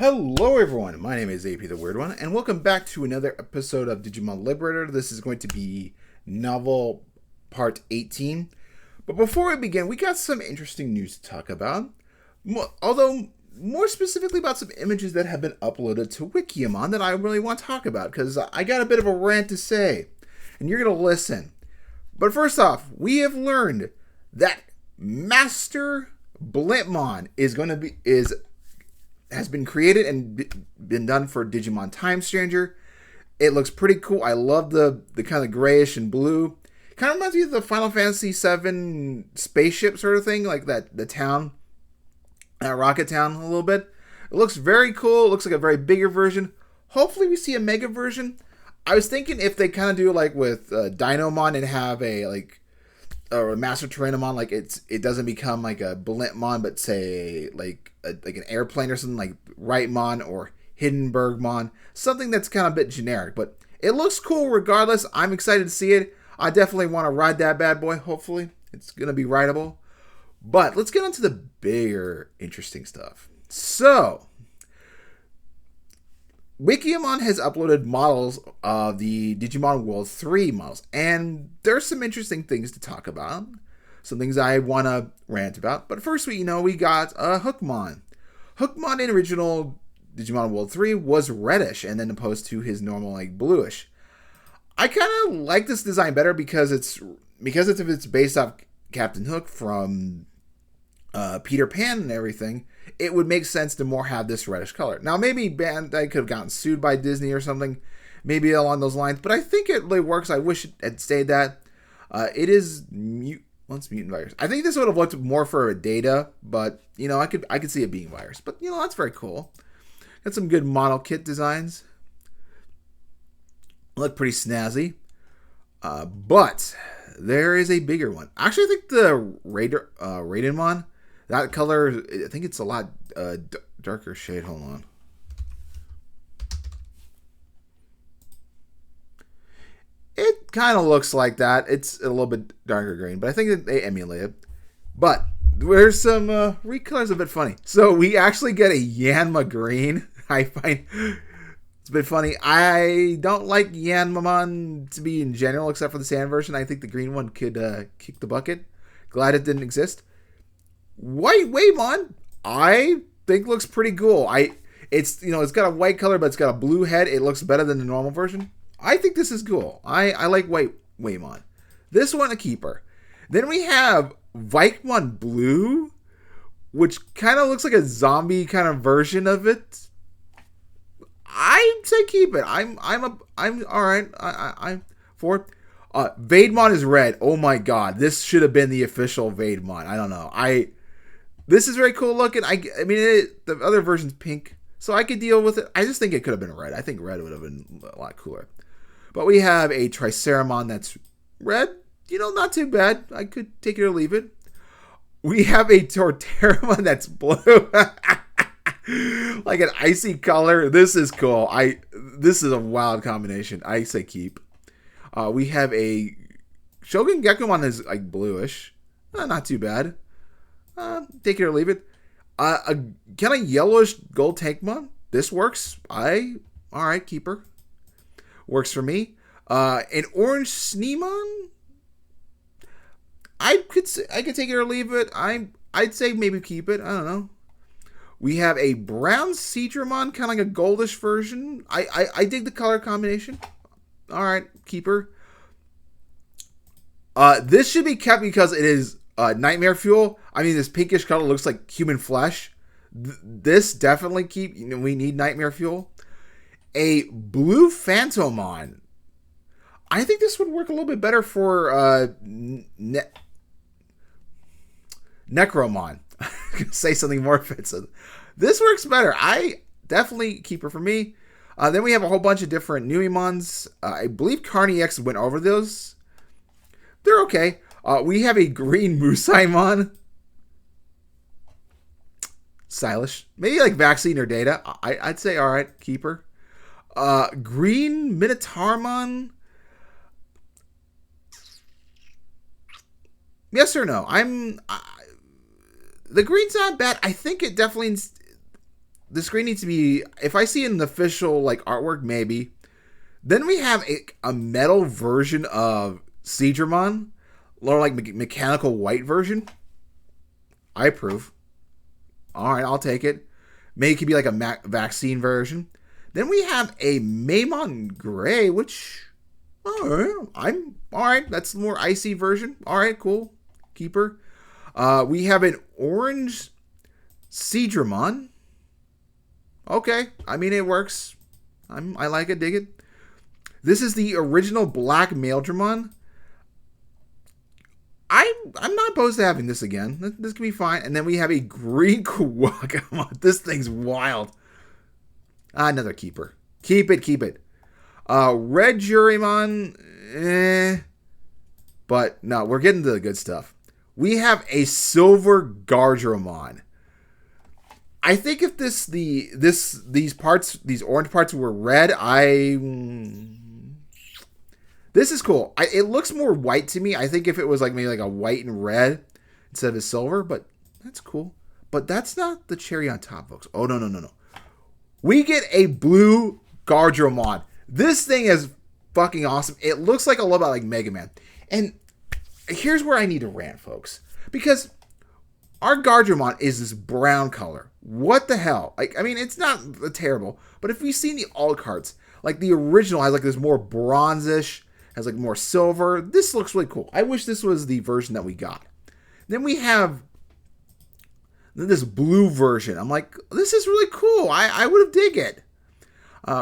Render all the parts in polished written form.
Hello everyone, my name is AP the Weird One, and welcome back to another episode of Digimon Liberator. This is going to be novel part 18. But before we begin, we got some interesting news to talk about. Although, more specifically about some images that have been uploaded to Wikimon that I really want to talk about, because I got a bit of a rant to say, and you're going to listen. But first off, we have learned that Master Blintmon has been created and been done for Digimon Time Stranger. It looks pretty cool. I love the kind of grayish and blue. Kind of reminds me of the Final Fantasy VII spaceship sort of thing, like the town, Rocket Town a little bit. It looks very cool. It looks like a very bigger version. Hopefully we see a mega version. I was thinking if they kind of do like with Dinomon and have a Master Tyrannomon, like it doesn't become like a Blintmon, but say like an airplane or something, like Rightmon or Hindenburgmon, something that's kind of a bit generic, but it looks cool regardless. I'm excited to see it. I definitely want to ride that bad boy. Hopefully it's gonna be rideable. But let's get on to the bigger interesting stuff. So Wikimon has uploaded models of the Digimon World 3 models, and there's some interesting things to talk about. Some things I want to rant about. But first, we got Hookmon. Hookmon in original Digimon World 3 was reddish, and then opposed to his normal like bluish. I kind of like this design better because it's based off Captain Hook from Peter Pan and everything. It would make sense to more have this reddish color. Now, maybe Bandai could have gotten sued by Disney or something, maybe along those lines, but I think it really works. I wish it had stayed that. It is mutant virus. I think this would have looked more for a data, but I could see it being virus. But that's very cool. Got some good model kit designs. Look pretty snazzy. But there is a bigger one. Actually, I think the Raidenmon, that color, I think it's a lot darker shade. Hold on. It kind of looks like that. It's a little bit darker green, but I think that they emulate it. But there's some recolors a bit funny. So we actually get a Yanma green. I find it's a bit funny. I don't like Yanmamon to be in general, except for the sand version. I think the green one could kick the bucket. Glad it didn't exist. White Waymon, I think looks pretty cool. It's got a white color, but it's got a blue head. It looks better than the normal version. I think this is cool. I like White Waymon. This one a keeper. Then we have Vikemon Blue, which kind of looks like a zombie kind of version of it. I'd say keep it. I'm all right. I'm for it. Vademon is red. Oh my god, this should have been the official Vademon. I don't know. This is very cool looking. The other version's pink, so I could deal with it. I just think it could have been red. I think red would have been a lot cooler. But we have a Triceramon that's red. Not too bad. I could take it or leave it. We have a Torterramon that's blue. Like an icy color. This is cool. This is a wild combination. I say keep. We have a Shogun Gekomon that's like bluish. Not too bad. Take it or leave it. A kind of yellowish gold Tankmon. This works. Alright, keeper. Works for me. An orange Sneemon. I could take it or leave it. I'd say maybe keep it. I don't know. We have a brown Seadramon, kind of like a goldish version. I dig the color combination. Alright, keeper. This should be kept because it is Nightmare Fuel. This pinkish color looks like human flesh. This definitely keep. We need Nightmare Fuel. A blue Phantomon. I think this would work a little bit better for Necromon. Say something more offensive. This works better. I definitely keep her for me. Then we have a whole bunch of different Nuimons. I believe Carney X went over those. They're okay. We have a green Musaimon. Stylish. Maybe like Vaccine or Data. I'd say alright, keep her. Green Minotaurmon. Yes or no? The green's not bad. I think it definitely the screen needs to be. If I see an official like artwork, maybe. Then we have a metal version of Seadramon, or like mechanical white version. I approve. All right, I'll take it. Maybe it could be like a vaccine version. Then we have a Maymon Gray, which I'm all right. That's the more icy version. All right, cool. Keeper. We have an orange Seadramon. Okay, I mean it works. I like it, dig it. This is the original black Maildramon. I'm not opposed to having this again. This can be fine. And then we have a green Quagamon. This thing's wild. Another keeper. Keep it. Red Jurymon. But no, we're getting to the good stuff. We have a silver Gardramon. I think if these orange parts were red, this is cool. It looks more white to me. I think if it was like maybe like a white and red instead of a silver, but that's cool. But that's not the cherry on top, folks. Oh, no. We get a blue Gardramon. This thing is fucking awesome. It looks like a little bit like Mega Man. And here's where I need to rant, folks. Because our Gardramon is this brown color. What the hell? Like, I mean, it's not terrible. But if we've seen the alt cards, like the original has like this more bronzish, has like more silver. This looks really cool. I wish this was the version that we got. Then we have this blue version. I'm like, this is really cool. I would have dig it.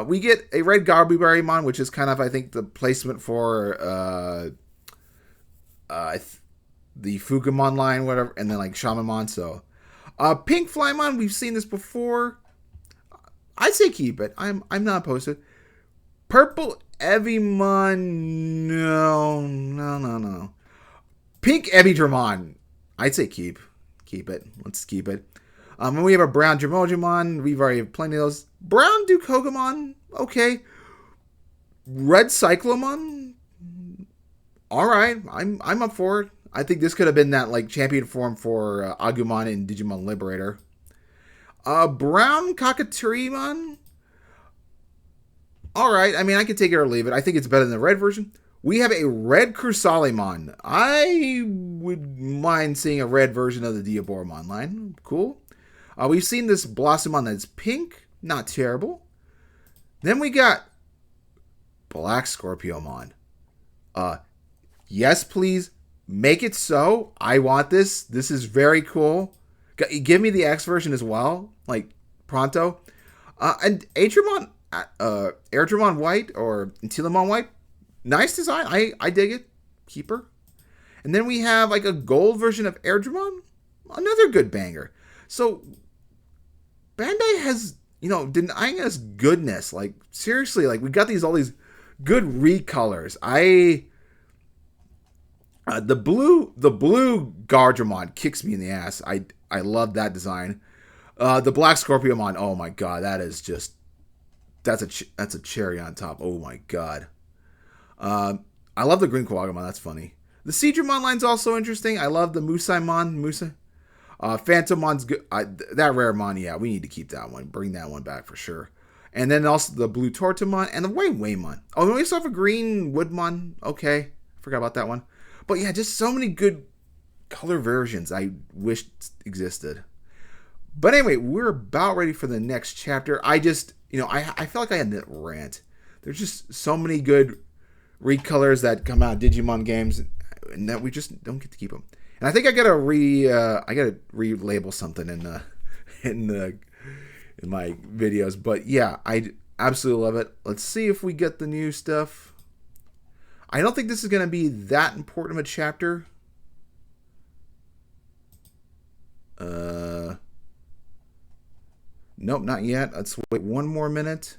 We get a red Garbybyrymon, which is kind of, I think, the placement for the Fugamon line, whatever, and then like Shamanmon. So, pink Flymon, we've seen this before. I'd say keep it. I'm not opposed to it. Purple Evimon, no. Pink Ebidramon, I'd say keep it. Let's keep it. And we have a brown Jamojimon. We've already have plenty of those. Brown Dukogamon, okay. Red Cyclomon, all right. I'm up for it. I think this could have been that like champion form for Agumon in Digimon Liberator. Brown Cockaturimon, all right. I mean, I can take it or leave it. I think it's better than the red version. We have a red Crusalimon. I would mind seeing a red version of the Diaboromon line. Cool. We've seen this Blossomon that's pink. Not terrible. Then we got Black Scorpiomon. Yes, please. Make it so. I want this. This is very cool. Give me the X version as well. Like, pronto. And Atramon, Airdramon White or Intilimon White. Nice design. I dig it. Keeper. And then we have like a gold version of Airdramon. Another good banger. So, Bandai has, denying us goodness. Like, seriously, like, we got all these good recolors. The blue Gardramon kicks me in the ass. I love that design. The Black Scorpiomon, oh my god, that's a cherry on top. Oh my god. I love the green Quagamon, that's funny. The Seadramon line's also interesting. I love the Musaimon. Phantomon's good. That rare mon, yeah, we need to keep that one. Bring that one back for sure. And then also the blue Tortamon and the white Waymon. Oh, we also have a green Woodmon. Okay, forgot about that one. But yeah, just so many good color versions I wish existed. But anyway, we're about ready for the next chapter. I just, I felt like I had that rant. There's just so many good recolors that come out of Digimon games, and that we just don't get to keep them. And I think I gotta relabel something in my videos. But yeah, I absolutely love it. Let's see if we get the new stuff. I don't think this is gonna be that important of a chapter. Nope, not yet. Let's wait one more minute.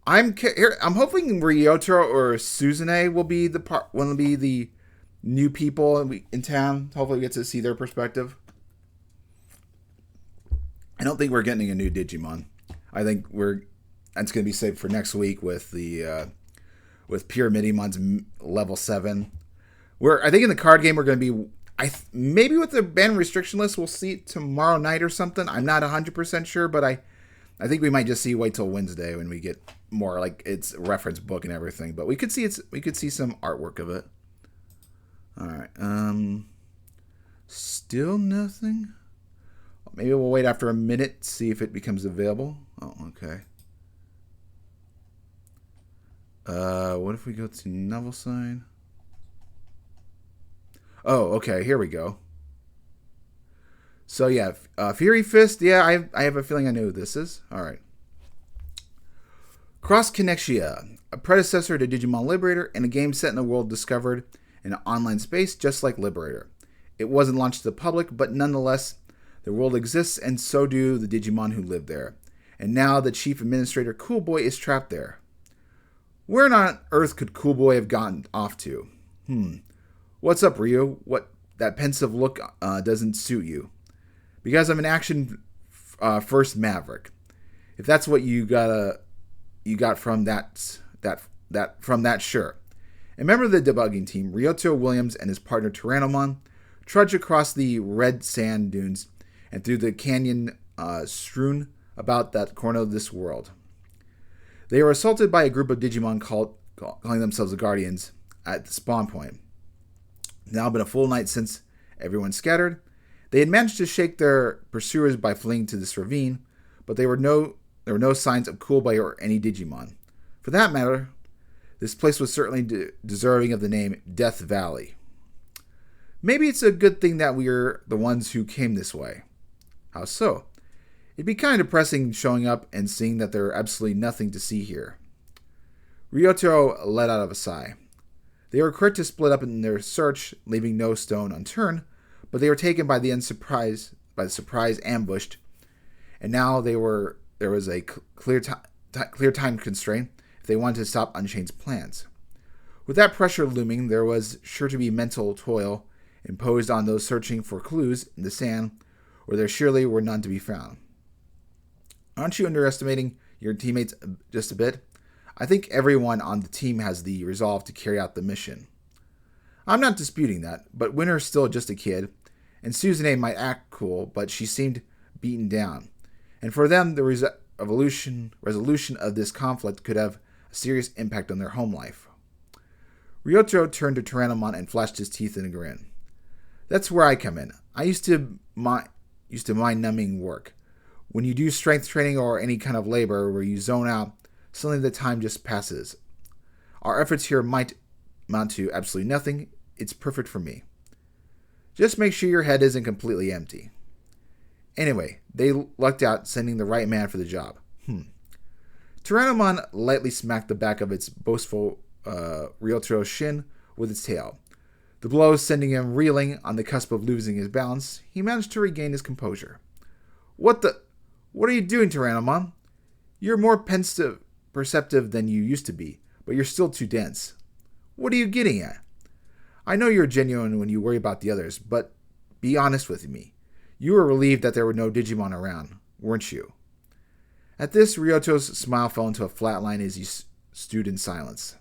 I'm hoping Ryotaro or Suzune will be the new people in town. Hopefully we get to see their perspective. I don't think we're getting a new Digimon. I think that's going to be saved for next week with the with Pyramidimon's level 7. I think in the card game we're going to be maybe with the ban restriction list we'll see it tomorrow night or something. I'm not 100% sure, but I think we might just wait till Wednesday when we get more like its reference book and everything. But we could see some artwork of it. All right. Still nothing. Maybe we'll wait after a minute, see if it becomes available. Oh, okay. What if we go to novel sign? Oh, okay. Here we go. So yeah, Fury Fist. Yeah, I have a feeling I know who this is. All right. Cross Connexia, a predecessor to Digimon Liberator, and a game set in a world discovered in an online space just like Liberator. It wasn't launched to the public, but nonetheless, the world exists, and so do the Digimon who live there. And now the chief administrator, Cool Boy, is trapped there. Where on earth could Cool Boy have gotten off to? What's up, Rio? What, that pensive look doesn't suit you. Because I'm an action first maverick. If that's what you got from that, sure. A member of the debugging team, Ryoto Williams and his partner Tyrannomon trudge across the red sand dunes and through the canyon strewn about that corner of this world. They are assaulted by a group of Digimon calling themselves the Guardians at the spawn point. Now been a full night since everyone scattered. They had managed to shake their pursuers by fleeing to this ravine, but there were no signs of Cool Boy or any Digimon. For that matter, this place was certainly deserving of the name Death Valley. Maybe it's a good thing that we're the ones who came this way. How so? It'd be kind of depressing showing up and seeing that there are absolutely nothing to see here. Ryoto let out of a sigh. They were quick to split up in their search, leaving no stone unturned, but they were taken by the surprise ambush, and now there was a clear time constraint if they wanted to stop Unchained's plans. With that pressure looming, there was sure to be mental toil imposed on those searching for clues in the sand, where there surely were none to be found. Aren't you underestimating your teammates just a bit? I think everyone on the team has the resolve to carry out the mission. I'm not disputing that, but Winter's still just a kid, and Suzune might act cool, but she seemed beaten down. And for them, the resolution of this conflict could have a serious impact on their home life. Ryoto turned to Tyrannomon and flashed his teeth in a grin. That's where I come in. I used to mind-numbing work. When you do strength training or any kind of labor where you zone out, suddenly the time just passes. Our efforts here might amount to absolutely nothing. It's perfect for me. Just make sure your head isn't completely empty. Anyway, they lucked out sending the right man for the job. Tyrannomon lightly smacked the back of its boastful Ryoto's shin with its tail. The blow sending him reeling on the cusp of losing his balance, he managed to regain his composure. What are you doing, Tyrannomon? You're more perceptive than you used to be, but you're still too dense. What are you getting at? I know you're genuine when you worry about the others, but be honest with me. You were relieved that there were no Digimon around, weren't you? At this, Ryoto's smile fell into a flat line as he stewed in silence.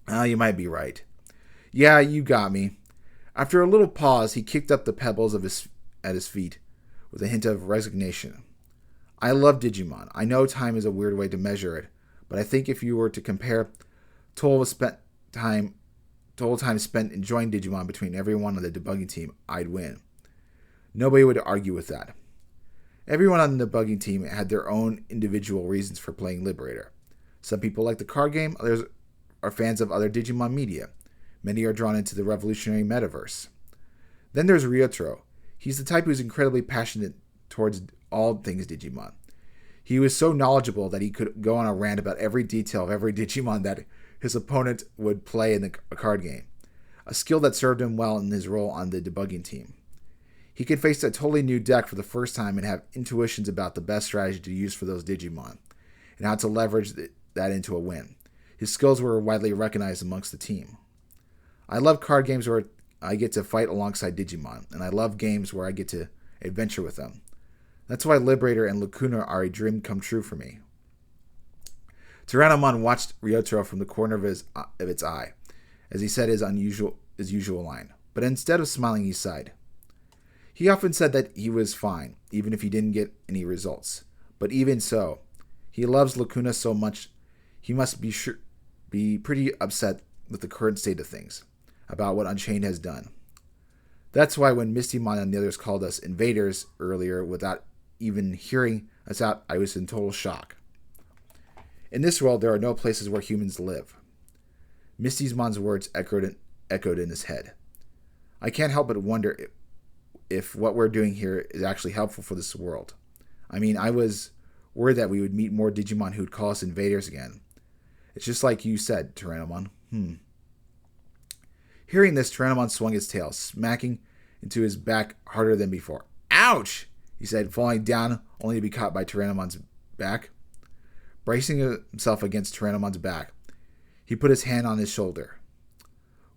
You might be right. Yeah, you got me. After a little pause, he kicked up the pebbles at his feet with a hint of resignation. I love Digimon. I know time is a weird way to measure it, but I think if you were to compare total time spent enjoying Digimon between everyone on the debugging team, I'd win. Nobody would argue with that. Everyone on the debugging team had their own individual reasons for playing Liberator. Some people like the card game, others are fans of other Digimon media. Many are drawn into the revolutionary metaverse. Then there's Ryoto. He's the type who's incredibly passionate towards all things Digimon. He was so knowledgeable that he could go on a rant about every detail of every Digimon that his opponent would play in a card game, a skill that served him well in his role on the debugging team. He could face a totally new deck for the first time and have intuitions about the best strategy to use for those Digimon, and how to leverage that into a win. His skills were widely recognized amongst the team. I love card games where I get to fight alongside Digimon, and I love games where I get to adventure with them. That's why Liberator and Lacuna are a dream come true for me. Tyrannomon watched Ryoto from the corner of its eye, as he said his usual line, but instead of smiling, he sighed. He often said that he was fine, even if he didn't get any results, But even so, he loves Lacuna so much, he must be pretty upset with the current state of things, about what Unchained has done. That's why when Mistymon and the others called us invaders earlier without even hearing us out, I was in total shock. In this world, there are no places where humans live. Mistymon's words echoed in his head. I can't help but wonder if what we're doing here is actually helpful for this world. I mean, I was worried that we would meet more Digimon who'd call us invaders again. It's just like you said, Tyrannomon. Hearing this, Tyrannomon swung his tail, smacking into his back harder than before. Ouch! He said, falling down only to be caught by Tyrannomon's back. Bracing himself against Tyrannomon's back, he put his hand on his shoulder.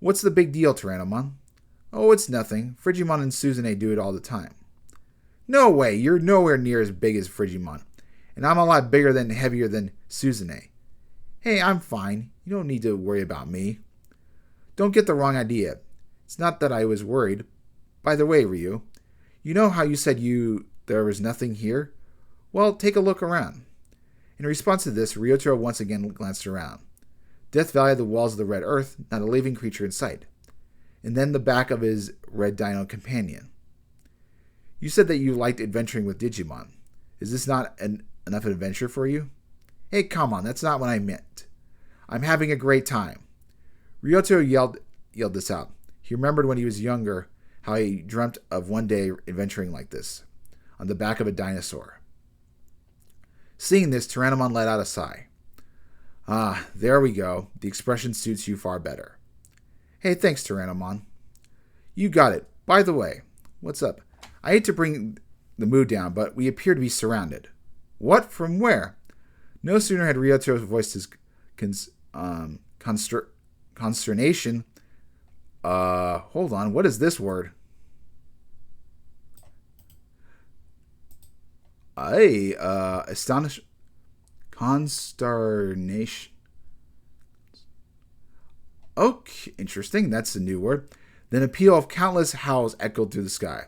What's the big deal, Tyrannomon? Oh, it's nothing. Frigimon and Suzune do it all the time. No way, you're nowhere near as big as Frigimon. And I'm a lot bigger and heavier than Suzune. Hey, I'm fine. You don't need to worry about me. Don't get the wrong idea. It's not that I was worried. By the way, Ryu, you know how you said there was nothing here? Well, take a look around. In response to this, Ryotaro once again glanced around. Death Valley, the walls of the Red Earth, not a living creature in sight. And then the back of his Red Dino companion. You said that you liked adventuring with Digimon. Is this not enough adventure for you? Hey, come on, that's not what I meant. I'm having a great time. Ryotaro yelled this out. He remembered when he was younger how he dreamt of one day adventuring like this, on the back of a dinosaur. Seeing this, Tyrannomon let out a sigh. Ah, there we go. The expression suits you far better. Hey, thanks, Tyrannomon. You got it. By the way, what's up? I hate to bring the mood down, but we appear to be surrounded. What? From where? No sooner had Ryotaro voiced his consternation. Hold on. What is this word? Consternation. Okay, interesting. That's a new word. Then a peal of countless howls echoed through the sky.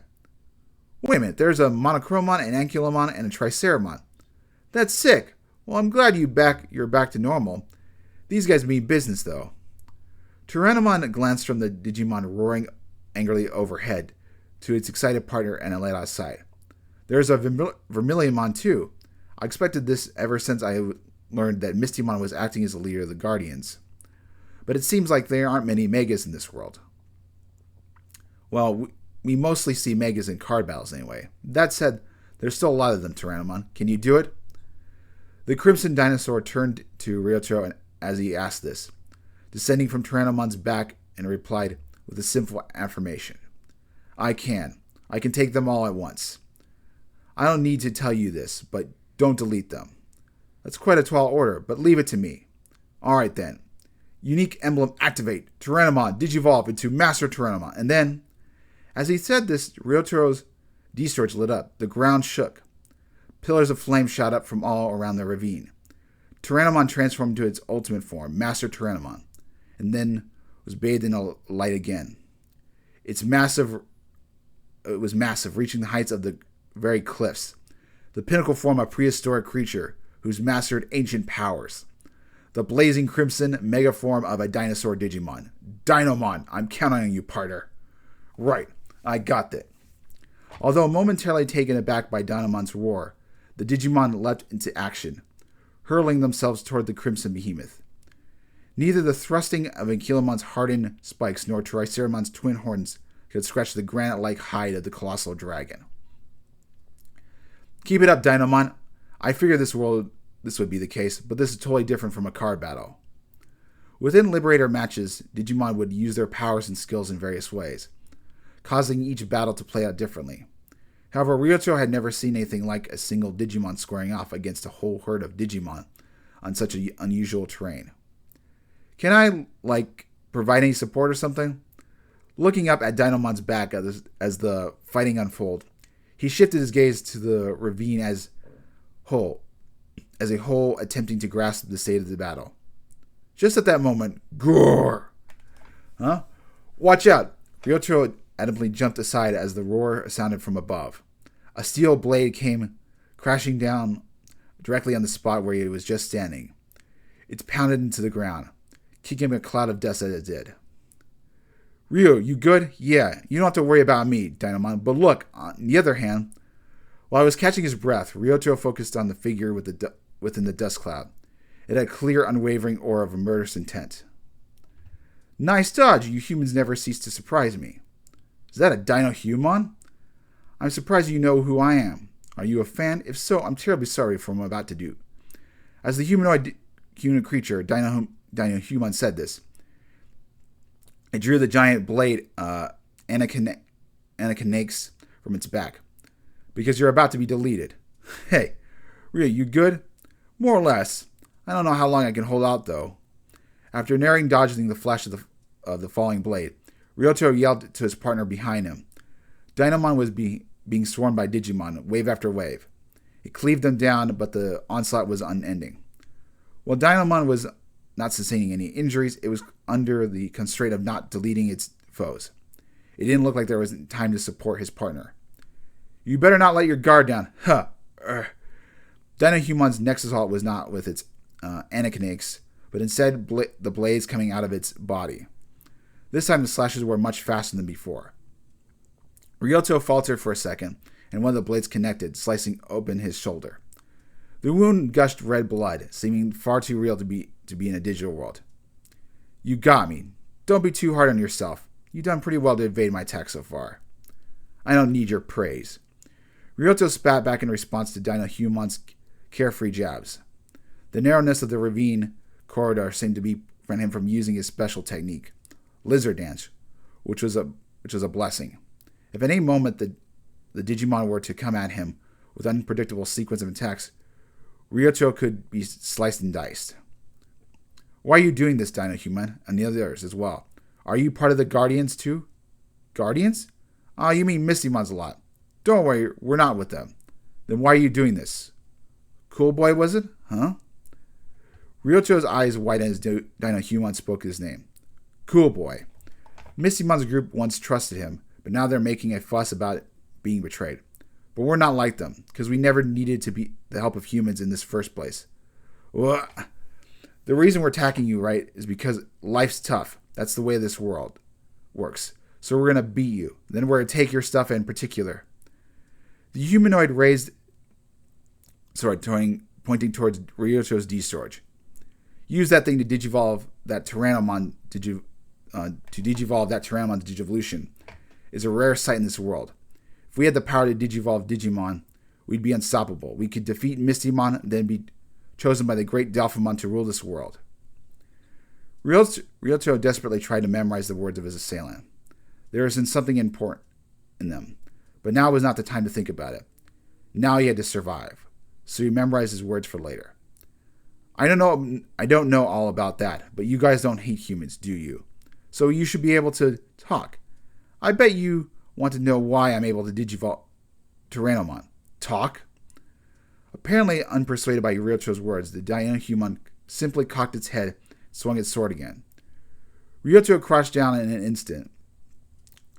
Wait a minute. There's a Monochromon, an Ankylomon, and a Triceramon. That's sick. Well, I'm glad you're back to normal. These guys mean business, though. Tyrannomon glanced from the Digimon roaring angrily overhead to its excited partner and let out a sigh. There's a Vermilionmon, too. I expected this ever since I learned that Mistymon was acting as the leader of the Guardians. But it seems like there aren't many Megas in this world. Well, we mostly see Megas in card battles anyway. That said, there's still a lot of them, Tyrannomon. Can you do it? The Crimson Dinosaur turned to Ryotaro as he asked this, descending from Tyrannomon's back, and replied with a simple affirmation. I can. I can take them all at once. I don't need to tell you this, but don't delete them. That's quite a tall order, but leave it to me. Alright then. Unique emblem activate. Tyrannomon digivolve into Master Tyrannomon. And then, as he said this, Ryotaro's D-Storage lit up. The ground shook. Pillars of flame shot up from all around the ravine. Tyrannomon transformed into its ultimate form, Master Tyrannomon, and then was bathed in a light again. It was massive, reaching the heights of the very cliffs. The pinnacle form a prehistoric creature who's mastered ancient powers. The blazing crimson mega form of a dinosaur Digimon. Dinomon, I'm counting on you, partner. Right, I got that. Although momentarily taken aback by Dinomon's roar, the Digimon leapt into action, hurling themselves toward the crimson behemoth. Neither the thrusting of Ankylomon's hardened spikes nor Triceramon's twin horns could scratch the granite-like hide of the colossal dragon. Keep it up, Dinomon. I figured this would be the case, but this is totally different from a card battle. Within Liberator matches, Digimon would use their powers and skills in various ways, causing each battle to play out differently. However, Ryotaro had never seen anything like a single Digimon squaring off against a whole herd of Digimon on such an unusual terrain. Can I, provide any support or something? Looking up at Dinomon's back as the fighting unfolded, he shifted his gaze to the ravine as a whole, attempting to grasp the state of the battle. Just at that moment, Gore! Huh? Watch out! Ryotaro adamantly jumped aside as the roar sounded from above. A steel blade came crashing down directly on the spot where he was just standing. It pounded into the ground, kicking a cloud of dust as it did. Ryo, you good? Yeah, you don't have to worry about me, Dynamon. But look, on the other hand, while I was catching his breath, Ryoto focused on the figure within the dust cloud. It had a clear, unwavering aura of murderous intent. Nice dodge, you humans never cease to surprise me. Is that a Dino Human? I'm surprised you know who I am. Are you a fan? If so, I'm terribly sorry for what I'm about to do. As the human creature, Dino Human said this. It drew the giant blade, Anakinakes, from its back. Because you're about to be deleted. Hey, Ryo, you good? More or less. I don't know how long I can hold out, though. After narrowing dodging the flash of the falling blade, Ryoto yelled to his partner behind him. Dynamon was being swarmed by Digimon, wave after wave. It cleaved them down, but the onslaught was unending. While Dynamon was not sustaining any injuries, it was under the constraint of not deleting its foes. It didn't look like there was time to support his partner. You better not let your guard down. Huh. Dino Human's next assault was not with its Anakinakes, but instead the blades coming out of its body. This time the slashes were much faster than before. Ryoto faltered for a second, and one of the blades connected, slicing open his shoulder. The wound gushed red blood, seeming far too real to be in a digital world. You got me. Don't be too hard on yourself. You've done pretty well to evade my attack so far. I don't need your praise. Ryoto spat back in response to Dino Human's carefree jabs. The narrowness of the ravine corridor seemed to prevent him from using his special technique, Lizard Dance, which was a blessing. If at any moment the Digimon were to come at him with unpredictable sequence of attacks, Ryoto could be sliced and diced. Why are you doing this, Dino Human? And the others as well. Are you part of the Guardians too? Guardians? Ah, you mean Mistymons a lot. Don't worry, we're not with them. Then why are you doing this? Cool boy, was it? Huh? Ryoto's eyes widened as Dino Human spoke his name. Cool boy. Mistymon's group once trusted him, but now they're making a fuss about it being betrayed. But we're not like them, because we never needed to be the help of humans in this first place. Well, the reason we're attacking you, right, is because life's tough. That's the way this world works. So we're going to beat you. Then we're going to take your stuff in particular. The humanoid pointing towards Ryoto's D-Storage. Use that thing to digivolve that Tyrannomon to digivolve that Tyrannomon to Digivolution is a rare sight in this world. If we had the power to digivolve Digimon, we'd be unstoppable. We could defeat Mistymon and then be chosen by the great Delphamon to rule this world. Ryoto desperately tried to memorize the words of his assailant. There was something important in them, but now was not the time to think about it. Now he had to survive, so he memorized his words for later. I don't know all about that, but you guys don't hate humans, do you? So you should be able to talk. I bet you want to know why I'm able to digivolve Tyrannomon. Talk? Apparently unpersuaded by Ryoto's words, the Dino Human simply cocked its head and swung its sword again. Ryoto crouched down in an instant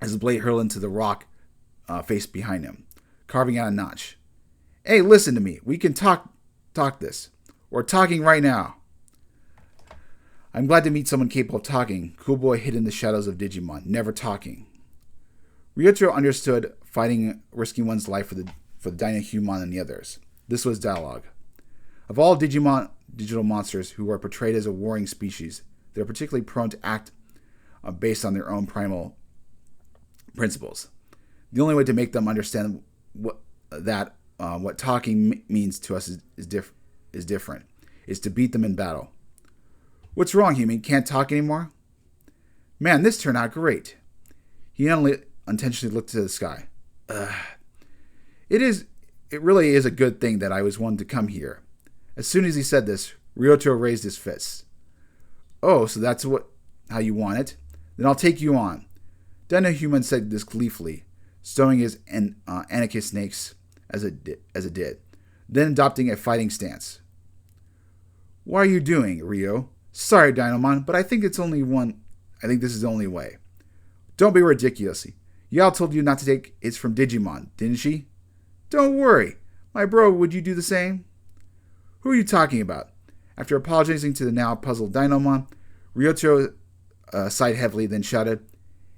as the blade hurled into the rock face behind him, carving out a notch. Hey, listen to me. We can talk this. We're talking right now. I'm glad to meet someone capable of talking. Cool boy hid in the shadows of Digimon, never talking. Ryoto understood fighting, risking one's life for the Dino Human and the others. This was dialogue. Of all digital monsters who are portrayed as a warring species, they are particularly prone to act based on their own primal principles. The only way to make them understand what talking means to us is different, is to beat them in battle. What's wrong, human? Can't talk anymore? Man, this turned out great. He unintentionally looked to the sky. It really is a good thing that I was one to come here. As soon as he said this, Ryoto raised his fists. Oh, so that's how you want it? Then I'll take you on. Dino Human said this gleefully, stowing his Anakinakes as it did, then adopting a fighting stance. What are you doing, Ryo? Sorry, Dynamon, but I think this is the only way. Don't be ridiculous. Yao told you not to take it from Digimon, didn't she? Don't worry. My bro, would you do the same? Who are you talking about? After apologizing to the now puzzled Dynamon, Ryoto sighed heavily, then shouted,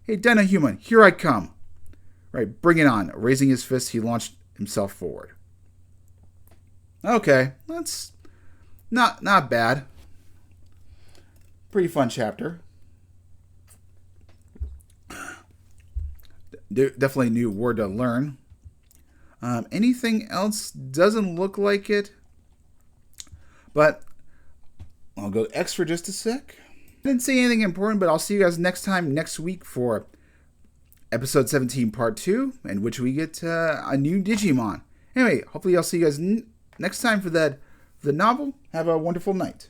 "Hey, Dynahuman, here I come!" Right, bring it on. Raising his fist, he launched himself forward. Okay, that's not bad. Pretty fun chapter. Definitely a new word to learn. Anything else? Doesn't look like it. But I'll go X for just a sec. I didn't say anything important, but I'll see you guys next week for episode 17 part 2, in which we get a new Digimon. Anyway, hopefully I'll see you guys next time for the novel. Have a wonderful night.